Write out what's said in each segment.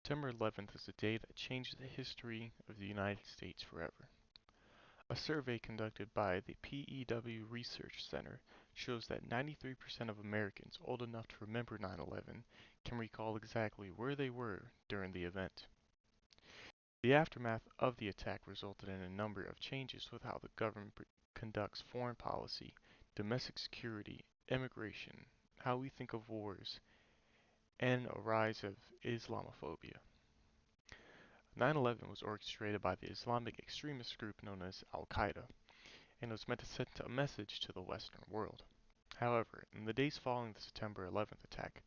September 11th is a day that changed the history of the United States forever. A survey conducted by the PEW Research Center shows that 93% of Americans old enough to remember 9/11 can recall exactly where they were during the event. The aftermath of the attack resulted in a number of changes with how the government conducts foreign policy, domestic security, immigration, how we think of wars, and a rise of Islamophobia. 9/11 was orchestrated by the Islamic extremist group known as Al-Qaeda and was meant to send a message to the Western world. However, in the days following the September 11th attack,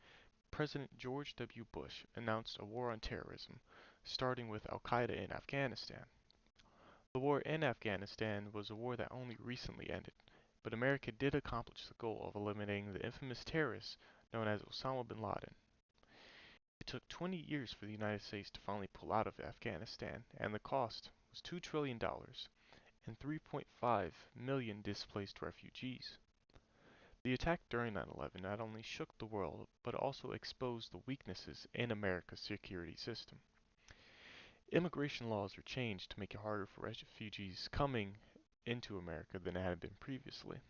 President George W. Bush announced a war on terrorism, starting with Al-Qaeda in Afghanistan. The war in Afghanistan was a war that only recently ended, but America did accomplish the goal of eliminating the infamous terrorist known as Osama bin Laden. It took 20 years for the United States to finally pull out of Afghanistan, and the cost was $2 trillion and 3.5 million displaced refugees. The attack during 9/11 not only shook the world, but also exposed the weaknesses in America's security system. Immigration laws were changed to make it harder for refugees coming into America than it had been previously.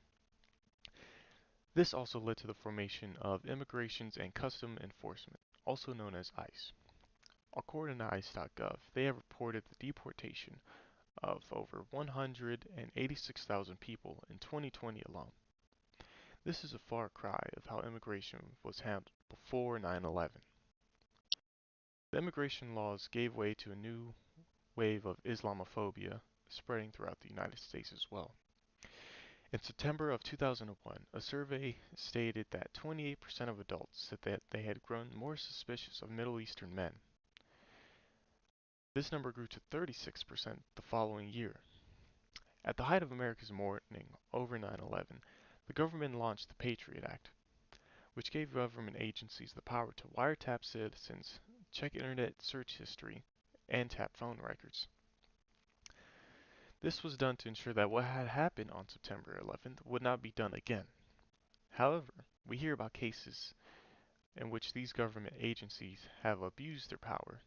This also led to the formation of Immigrations and Custom Enforcement, also known as ICE. According to ICE.gov, they have reported the deportation of over 186,000 people in 2020 alone. This is a far cry of how immigration was handled before 9/11. The immigration laws gave way to a new wave of Islamophobia spreading throughout the United States as well. In September of 2001, a survey stated that 28% of adults said that they had grown more suspicious of Middle Eastern men. This number grew to 36% the following year. At the height of America's mourning over 9/11, the government launched the Patriot Act, which gave government agencies the power to wiretap citizens, check internet search history, and tap phone records. This was done to ensure that what had happened on September 11th would not be done again. However, we hear about cases in which these government agencies have abused their power,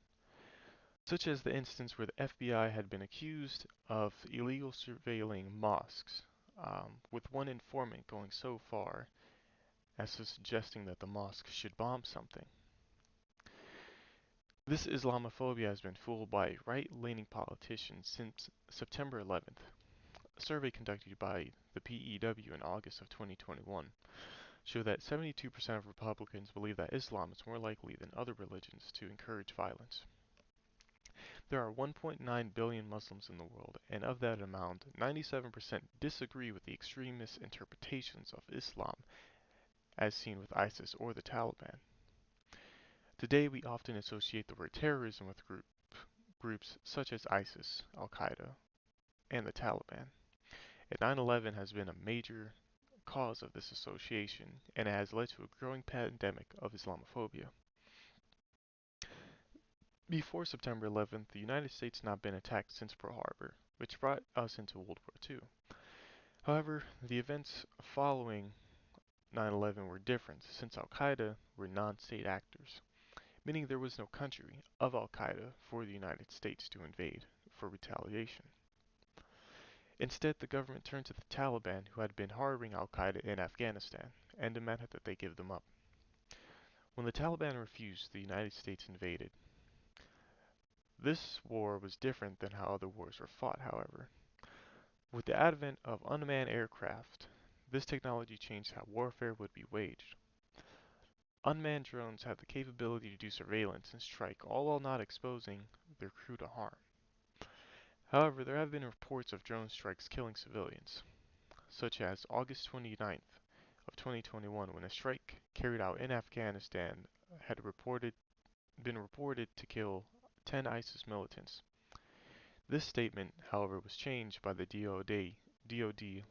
such as the instance where the FBI had been accused of illegal surveilling mosques, with one informant going so far as to suggesting that the mosque should bomb something. This Islamophobia has been fueled by right-leaning politicians since September 11th. A survey conducted by the PEW in August of 2021 showed that 72% of Republicans believe that Islam is more likely than other religions to encourage violence. There are 1.9 billion Muslims in the world, and of that amount, 97% disagree with the extremist interpretations of Islam as seen with ISIS or the Taliban. Today, we often associate the word terrorism with groups such as ISIS, Al-Qaeda, and the Taliban. And 9/11 has been a major cause of this association, and it has led to a growing pandemic of Islamophobia. Before September 11th, the United States had not been attacked since Pearl Harbor, which brought us into World War II. However, the events following 9/11 were different since Al-Qaeda were non-state actors, meaning there was no country of Al-Qaeda for the United States to invade for retaliation. Instead, the government turned to the Taliban, who had been harboring Al-Qaeda in Afghanistan, and demanded that they give them up. When the Taliban refused, the United States invaded. This war was different than how other wars were fought, however. With the advent of unmanned aircraft, this technology changed how warfare would be waged. Unmanned drones have the capability to do surveillance and strike, all while not exposing their crew to harm. However, there have been reports of drone strikes killing civilians, such as August 29th of 2021 when a strike carried out in Afghanistan had been reported to kill 10 ISIS militants. This statement, however, was changed by the DoD,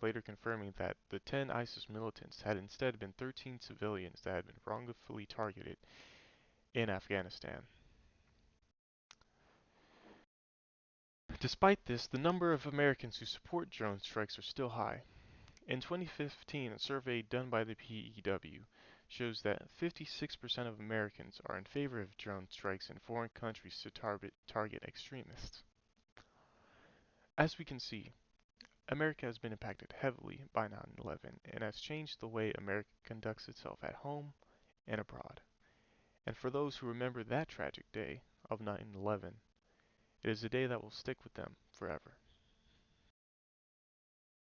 later confirming that the 10 ISIS militants had instead been 13 civilians that had been wrongfully targeted in Afghanistan. Despite this, the number of Americans who support drone strikes are still high. In 2015, a survey done by the PEW shows that 56% of Americans are in favor of drone strikes in foreign countries to target extremists. As we can see, America has been impacted heavily by 9/11 and has changed the way America conducts itself at home and abroad. And for those who remember that tragic day of 9/11, it is a day that will stick with them forever.